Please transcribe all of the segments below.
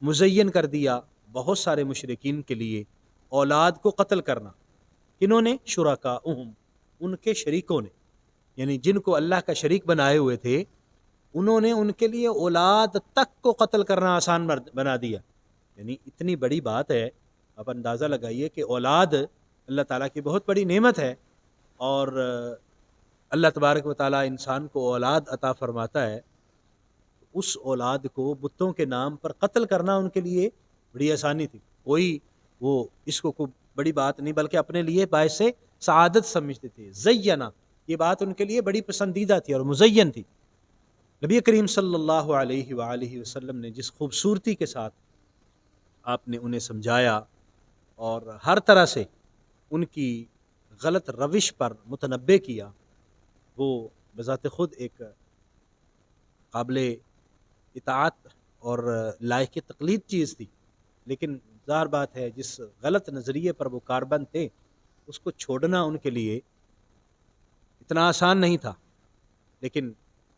مزین کر دیا بہت سارے مشرکین کے لیے اولاد کو قتل کرنا۔ کنہوں نے؟ شرکاءہم، ان کے شریکوں نے، یعنی جن کو اللہ کا شریک بنائے ہوئے تھے انہوں نے ان کے لیے اولاد تک کو قتل کرنا آسان بنا دیا۔ یعنی اتنی بڑی بات ہے، آپ اندازہ لگائیے کہ اولاد اللہ تعالیٰ کی بہت بڑی نعمت ہے، اور اللہ تبارک و تعالیٰ انسان کو اولاد عطا فرماتا ہے، اس اولاد کو بتوں کے نام پر قتل کرنا ان کے لیے بڑی آسانی تھی۔ کوئی وہ اس کو کوئی بڑی بات نہیں، بلکہ اپنے لیے باعث سعادت سمجھتے تھے۔ زینا، یہ بات ان کے لیے بڑی پسندیدہ تھی اور مزین تھی۔ نبی کریم صلی اللہ علیہ وآلہ وسلم نے جس خوبصورتی کے ساتھ آپ نے انہیں سمجھایا اور ہر طرح سے ان کی غلط روش پر متنبہ کیا، وہ بذات خود ایک قابل اطاعت اور لائق تقلید چیز تھی، لیکن ظاہر بات ہے جس غلط نظریے پر وہ کاربند تھے اس کو چھوڑنا ان کے لیے اتنا آسان نہیں تھا۔ لیکن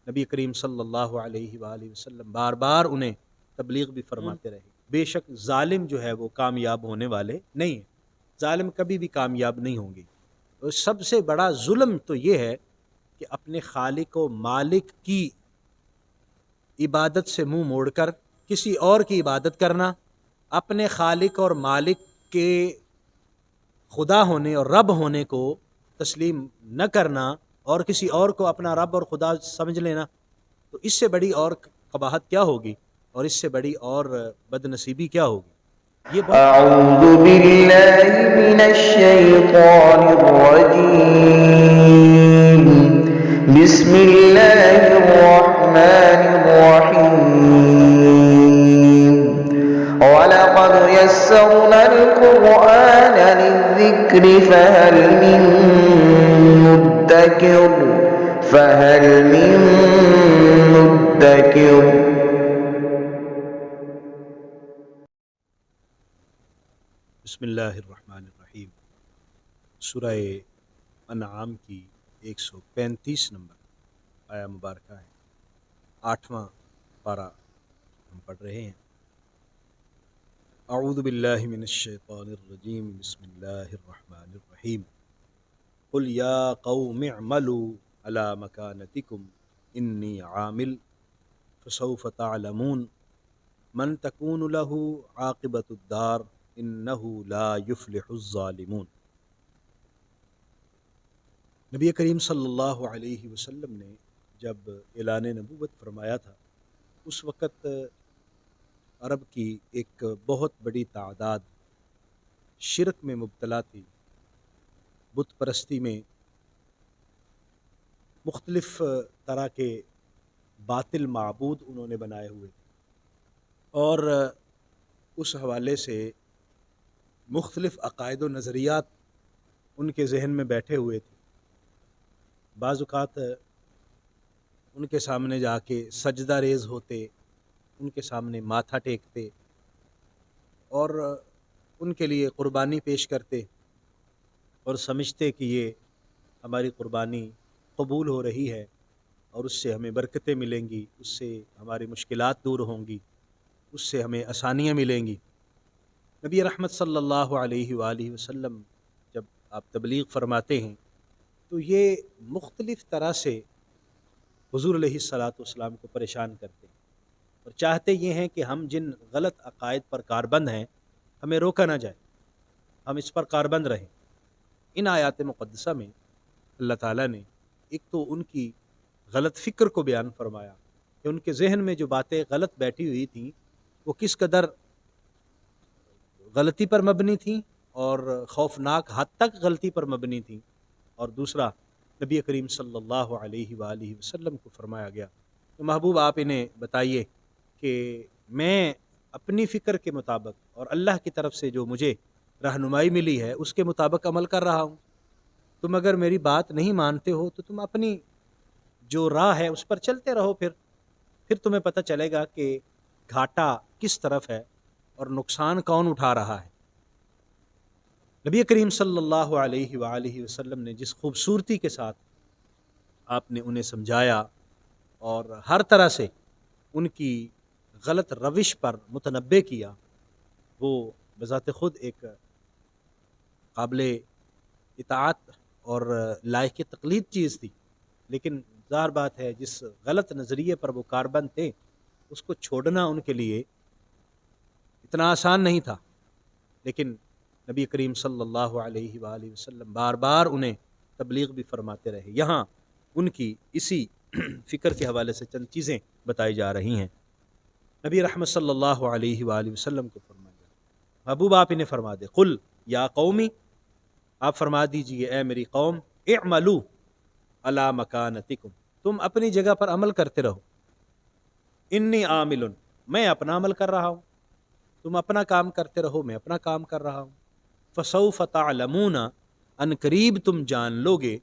نبی کریم صلی اللہ علیہ وآلہ وسلم بار بار انہیں تبلیغ بھی فرماتے رہے۔ بے شک ظالم جو ہے وہ کامیاب ہونے والے نہیں ہیں، ظالم کبھی بھی کامیاب نہیں ہوں گے۔ اور سب سے بڑا ظلم تو یہ ہے کہ اپنے خالق و مالک کی عبادت سے منہ موڑ کر کسی اور کی عبادت کرنا، اپنے خالق اور مالک کے خدا ہونے اور رب ہونے کو تسلیم نہ کرنا اور کسی اور کو اپنا رب اور خدا سمجھ لینا، تو اس سے بڑی اور قباحت کیا ہوگی، اور اس سے بڑی اور بد نصیبی کیا ہوگی۔ یہ اعوذ باللہ من الشیطان الرجیم، بسم اللہ الرحمن الرحیم، وَلَقَدْ يَسَّرْنَا الْقُرْآنَ لِلذِّكْرِ فَهَلْ مِن مُدَّكِرٍ۔ بسم اللہ الرحمن الرحیم، سورہ انعام کی 135 نمبر آیا مبارکہ ہے، 8واں پارہ ہم پڑھ رہے ہیں۔ اعوذ باللہ من الشیطان الرجیم، بسم اللہ الرحمن الرحیم، قل یا قوم اعملوا علی مکانتکم انی عامل فسوف تعلمون من تکون له عاقبۃ الدار انہ لا یفلح الظالمون۔ نبی کریم صلی اللہ علیہ وسلم نے جب اعلان نبوت فرمایا تھا، اس وقت عرب کی ایک بہت بڑی تعداد شرک میں مبتلا تھی، بت پرستی میں، مختلف طرح کے باطل معبود انہوں نے بنائے ہوئے، اور اس حوالے سے مختلف عقائد و نظریات ان کے ذہن میں بیٹھے ہوئے تھے۔ بعض اوقات ان کے سامنے جا کے سجدہ ریز ہوتے، ان کے سامنے ماتھا ٹیکتے اور ان کے لیے قربانی پیش کرتے اور سمجھتے کہ یہ ہماری قربانی قبول ہو رہی ہے اور اس سے ہمیں برکتیں ملیں گی، اس سے ہماری مشکلات دور ہوں گی، اس سے ہمیں آسانیاں ملیں گی۔ نبی رحمت صلی اللہ علیہ وآلہ وسلم جب آپ تبلیغ فرماتے ہیں تو یہ مختلف طرح سے حضور علیہ الصلاۃ والسلام کو پریشان کرتے ہیں، اور چاہتے یہ ہیں کہ ہم جن غلط عقائد پر کاربند ہیں ہمیں روکا نہ جائے، ہم اس پر کاربند رہیں۔ ان آیات مقدسہ میں اللہ تعالیٰ نے ایک تو ان کی غلط فکر کو بیان فرمایا کہ ان کے ذہن میں جو باتیں غلط بیٹھی ہوئی تھیں وہ کس قدر غلطی پر مبنی تھیں اور خوفناک حد تک غلطی پر مبنی تھیں، اور دوسرا نبی کریم صلی اللہ علیہ وآلہ وسلم کو فرمایا گیا کہ محبوب آپ انہیں بتائیے کہ میں اپنی فکر کے مطابق اور اللہ کی طرف سے جو مجھے رہنمائی ملی ہے اس کے مطابق عمل کر رہا ہوں، تم اگر میری بات نہیں مانتے ہو تو تم اپنی جو راہ ہے اس پر چلتے رہو، پھر تمہیں پتہ چلے گا کہ گھاٹا کس طرف ہے اور نقصان کون اٹھا رہا ہے۔ نبی کریم صلی اللہ علیہ وآلہ وسلم نے جس خوبصورتی کے ساتھ آپ نے انہیں سمجھایا اور ہر طرح سے ان کی غلط روش پر متنبع کیا، وہ بذات خود ایک قابل اطاعت اور لائق تقلید چیز تھی، لیکن ظاہر بات ہے جس غلط نظریے پر وہ کاربند تھے اس کو چھوڑنا ان کے لیے اتنا آسان نہیں تھا، لیکن نبی کریم صلی اللہ علیہ وآلہ وسلم بار بار انہیں تبلیغ بھی فرماتے رہے۔ یہاں ان کی اسی فکر کے حوالے سے چند چیزیں بتائی جا رہی ہیں۔ نبی رحمت صلی اللہ علیہ وآلہ وسلم کو فرمایا، محبوب آپ انہیں فرما دے، قل یا قومی، آپ فرما دیجئے اے میری قوم، اعملوا علی مکانتکم، تم اپنی جگہ پر عمل کرتے رہو، انی عامل، میں اپنا عمل کر رہا ہوں، تم اپنا کام کرتے رہو، میں اپنا کام کر رہا ہوں، فسوف تعلمون، ان قریب تم جان لوگے،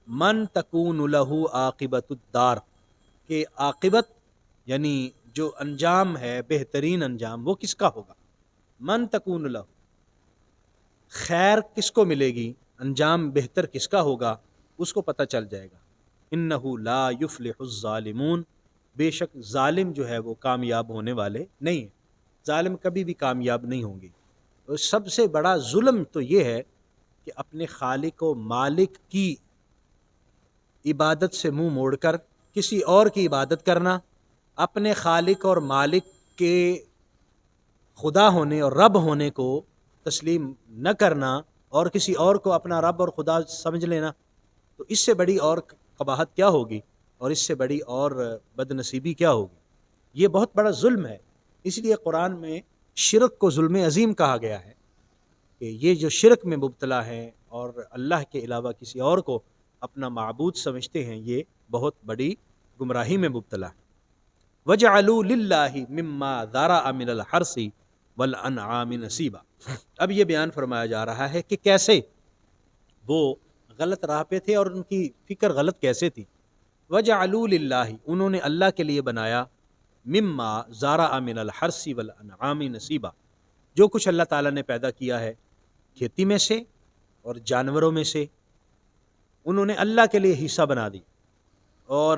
من تکون لہ عاقبۃ الدار، کہ عاقبت یعنی جو انجام ہے، بہترین انجام، وہ کس کا ہوگا، من تکون لہ، خیر کس کو ملے گی، انجام بہتر کس کا ہوگا، اس کو پتہ چل جائے گا۔ انہ لا یفلح الظالمون، بے شک ظالم جو ہے وہ کامیاب ہونے والے نہیں ہیں، ظالم کبھی بھی کامیاب نہیں ہوں گے۔ اور سب سے بڑا ظلم تو یہ ہے کہ اپنے خالق و مالک کی عبادت سے منہ موڑ کر کسی اور کی عبادت کرنا، اپنے خالق اور مالک کے خدا ہونے اور رب ہونے کو تسلیم نہ کرنا اور کسی اور کو اپنا رب اور خدا سمجھ لینا، تو اس سے بڑی اور قباحت کیا ہوگی، اور اس سے بڑی اور بد نصیبی کیا ہوگی۔ یہ بہت بڑا ظلم ہے، اس لیے قرآن میں شرک کو ظلم عظیم کہا گیا ہے، کہ یہ جو شرک میں مبتلا ہیں اور اللہ کے علاوہ کسی اور کو اپنا معبود سمجھتے ہیں، یہ بہت بڑی گمراہی میں مبتلا ہے۔ وَجَعَلُوا لِلَّهِ مِمَّا ذَرَأَ مِنَ الْحَرْثِ وَالْأَنْعَامِ نَصِيبًا۔ اب یہ بیان فرمایا جا رہا ہے کہ کیسے وہ غلط راہ پہ تھے اور ان کی فکر غلط کیسے تھی۔ وَجَعَلُوا لِلَّهِ، انہوں نے اللہ کے لیے بنایا، مِمَّا ذَرَأَ مِنَ الْحَرْثِ وَالْأَنْعَامِ نَصِيبًا، جو کچھ اللہ تعالیٰ نے پیدا کیا ہے کھیتی میں سے اور جانوروں میں سے، انہوں نے اللہ کے لیے حصہ بنا دی، اور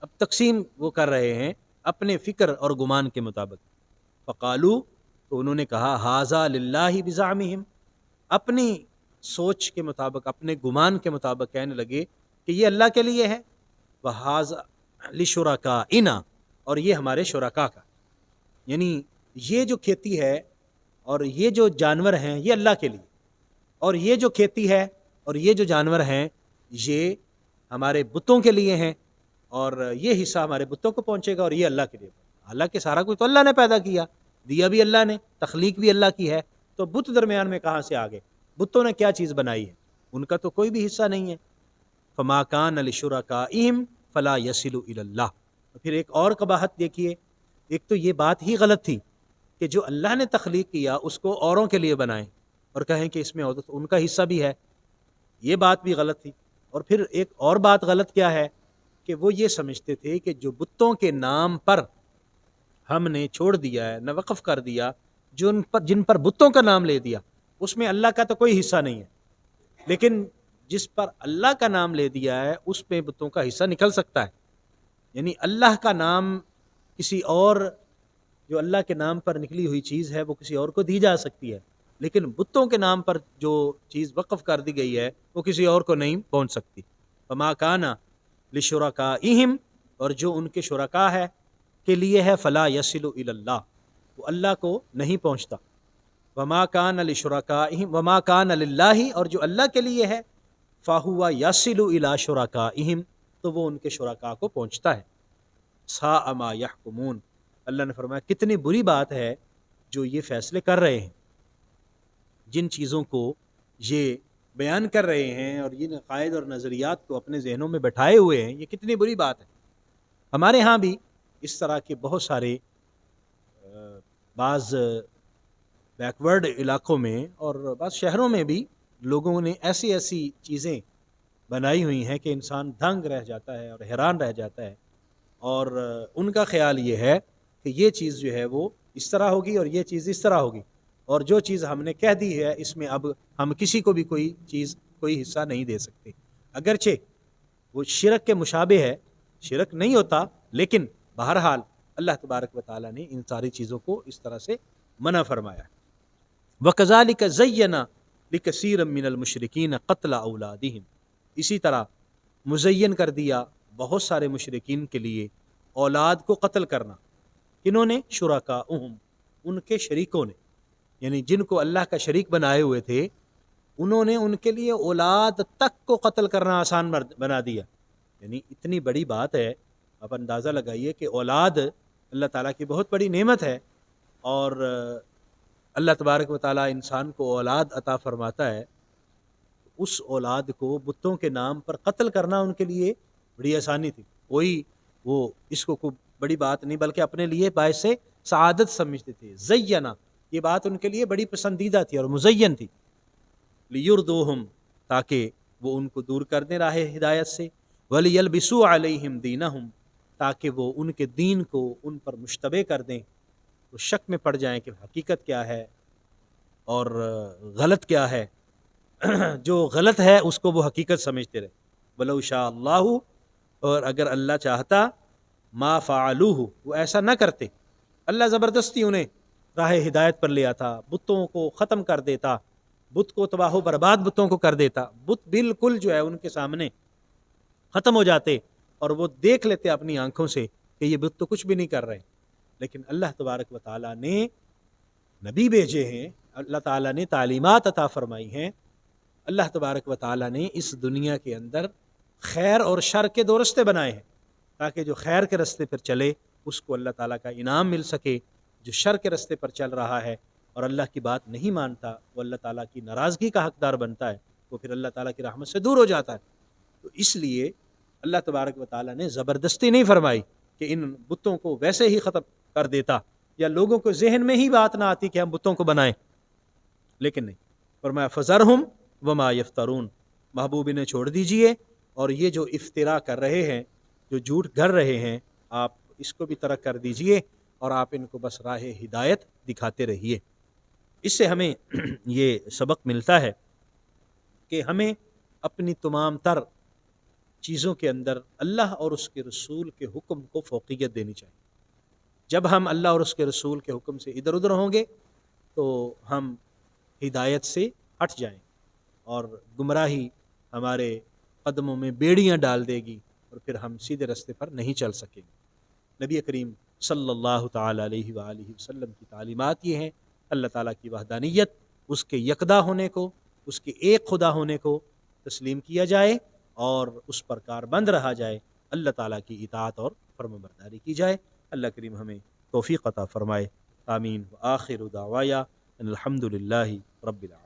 اب تقسیم وہ کر رہے ہیں اپنے فکر اور گمان کے مطابق۔ فقالو، تو انہوں نے کہا، ھذا للہ بزعمہم، اپنی سوچ کے مطابق، اپنے گمان کے مطابق کہنے لگے کہ یہ اللہ کے لیے ہے، وھذا لشرکائنا، اور یہ ہمارے شرکا کا، یعنی یہ جو کھیتی ہے اور یہ جو جانور ہیں یہ اللہ کے لیے، اور یہ جو کھیتی ہے اور یہ جو جانور ہیں یہ ہمارے بتوں کے لیے ہیں، اور یہ حصہ ہمارے بتوں کو پہنچے گا، اور یہ اللہ کے لیے۔ حالانکہ سارا کچھ تو اللہ نے پیدا کیا، دیا بھی اللہ نے، تخلیق بھی اللہ کی ہے، تو بت درمیان میں کہاں سے آ گئے؟ بتوں نے کیا چیز بنائی ہے؟ ان کا تو کوئی بھی حصہ نہیں ہے۔ فما کان لشرکائہم فلا یصل الی اللہ۔ پھر ایک اور قباحت دیکھیے، ایک تو یہ بات ہی غلط تھی کہ جو اللہ نے تخلیق کیا اس کو اوروں کے لیے بنائیں اور کہیں کہ اس میں ان کا حصہ بھی ہے، یہ بات بھی غلط تھی۔ اور پھر ایک اور بات غلط کیا ہے کہ وہ یہ سمجھتے تھے کہ جو بتوں کے نام پر ہم نے چھوڑ دیا ہے، نہ وقف کر دیا، جن پر بتوں کا نام لے دیا، اس میں اللہ کا تو کوئی حصہ نہیں ہے، لیکن جس پر اللہ کا نام لے دیا ہے اس میں بتوں کا حصہ نکل سکتا ہے۔ یعنی اللہ کا نام کسی اور، جو اللہ کے نام پر نکلی ہوئی چیز ہے وہ کسی اور کو دی جا سکتی ہے، لیکن بتوں کے نام پر جو چیز وقف کر دی گئی ہے وہ کسی اور کو نہیں پہنچ سکتی۔ فما کان لشرکائہم، اور جو ان کے شرکا ہے کے لیے ہے، فلا یصل الی اللہ، وہ اللہ کو نہیں پہنچتا۔ وما کان لشرکائہم وما کان للہ، اور جو اللہ کے لیے ہے، فہو یصل الی شرکائہم، تو وہ ان کے شرکا کو پہنچتا ہے۔ ساء ما یحکمون، اللہ نے فرمایا کتنی بری بات ہے جو یہ فیصلے کر رہے ہیں، جن چیزوں کو یہ بیان کر رہے ہیں اور یہ عقائد اور نظریات کو اپنے ذہنوں میں بٹھائے ہوئے ہیں، یہ کتنی بری بات ہے۔ ہمارے ہاں بھی اس طرح کے بہت سارے بعض بیکورڈ علاقوں میں اور بعض شہروں میں بھی لوگوں نے ایسی ایسی چیزیں بنائی ہوئی ہیں کہ انسان دنگ رہ جاتا ہے اور حیران رہ جاتا ہے، اور ان کا خیال یہ ہے کہ یہ چیز جو ہے وہ اس طرح ہوگی اور یہ چیز اس طرح ہوگی، اور جو چیز ہم نے کہہ دی ہے اس میں اب ہم کسی کو بھی کوئی چیز، کوئی حصہ نہیں دے سکتے، اگرچہ وہ شرک کے مشابہ ہے، شرک نہیں ہوتا، لیکن بہرحال اللہ تبارک و تعالیٰ نے ان ساری چیزوں کو اس طرح سے منع فرمایا ہے۔ وَكَذَلِكَ زَيَّنَ لِكَثِيرٍ مِّنَ الْمُشْرِكِينَ قَتْلَ أَوْلَادِهِمْ، اسی طرح مزین کر دیا بہت سارے مشرکین کے لیے اولاد کو قتل کرنا۔ کنہوں نے؟ شرکاءہم، ان کے شریکوں نے، یعنی جن کو اللہ کا شریک بنائے ہوئے تھے انہوں نے ان کے لیے اولاد تک کو قتل کرنا آسان بنا دیا۔ یعنی اتنی بڑی بات ہے، آپ اندازہ لگائیے کہ اولاد اللہ تعالیٰ کی بہت بڑی نعمت ہے، اور اللہ تبارک و تعالیٰ انسان کو اولاد عطا فرماتا ہے، اس اولاد کو بتوں کے نام پر قتل کرنا ان کے لیے بڑی آسانی تھی۔ کوئی وہ اس کو کوئی بڑی بات نہیں بلکہ اپنے لیے باعث سعادت سمجھتے تھے۔ زینا، یہ بات ان کے لیے بڑی پسندیدہ تھی اور مزین تھی۔ لیردوہم، تاکہ وہ ان کو دور کر دیں راہ ہدایت سے، ولیلبسوا علیہم دینہم، تاکہ وہ ان کے دین کو ان پر مشتبہ کر دیں، وہ شک میں پڑ جائیں کہ حقیقت کیا ہے اور غلط کیا ہے۔ جو غلط ہے اس کو وہ حقیقت سمجھتے رہے۔ ولو شاء اللہ، اور اگر اللہ چاہتا، ما فعلوہ، وہ ایسا نہ کرتے۔ اللہ زبردستی انہیں راہ ہدایت پر لے آتا، بتوں کو ختم کر دیتا، بت کو تباہ و برباد بتوں کو کر دیتا، بت بالکل جو ہے ان کے سامنے ختم ہو جاتے اور وہ دیکھ لیتے اپنی آنکھوں سے کہ یہ بت تو کچھ بھی نہیں کر رہے۔ لیکن اللہ تبارک و تعالیٰ نے نبی بھیجے ہیں، اللہ تعالیٰ نے تعلیمات عطا فرمائی ہیں، اللہ تبارک و تعالیٰ نے اس دنیا کے اندر خیر اور شر کے دو رستے بنائے ہیں، تاکہ جو خیر کے رستے پر چلے اس کو اللہ تعالیٰ کا انعام مل سکے، جو شر کے رستے پر چل رہا ہے اور اللہ کی بات نہیں مانتا، وہ اللہ تعالیٰ کی ناراضگی کا حقدار بنتا ہے، وہ پھر اللہ تعالیٰ کی رحمت سے دور ہو جاتا ہے۔ تو اس لیے اللہ تبارک و تعالیٰ نے زبردستی نہیں فرمائی کہ ان بتوں کو ویسے ہی ختم کر دیتا، یا لوگوں کو ذہن میں ہی بات نہ آتی کہ ہم بتوں کو بنائیں، لیکن نہیں، فرمایا فذرہم وما یفترون، محبوب نے چھوڑ دیجئے، اور یہ جو افترا کر رہے ہیں، جو جھوٹ گھڑ رہے ہیں، آپ اس کو بھی ترک کر دیجئے اور آپ ان کو بس راہ ہدایت دکھاتے رہیے۔ اس سے ہمیں یہ سبق ملتا ہے کہ ہمیں اپنی تمام تر چیزوں کے اندر اللہ اور اس کے رسول کے حکم کو فوقیت دینی چاہیے۔ جب ہم اللہ اور اس کے رسول کے حکم سے ادھر ادھر ہوں گے تو ہم ہدایت سے ہٹ جائیں اور گمراہی ہمارے قدموں میں بیڑیاں ڈال دے گی اور پھر ہم سیدھے راستے پر نہیں چل سکیں گے۔ نبی کریم صلی اللہ تعالی علیہ وآلہ وسلم کی تعلیمات یہ ہیں، اللہ تعالیٰ کی وحدانیت، اس کے یکدا ہونے کو، اس کے ایک خدا ہونے کو تسلیم کیا جائے اور اس پر کاربند رہا جائے، اللہ تعالیٰ کی اطاعت اور فرمانبرداری کی جائے۔ اللہ کریم ہمیں توفیق عطا فرمائے، آمین۔ وآخر دعوایا ان الحمد للہ رب العالمین۔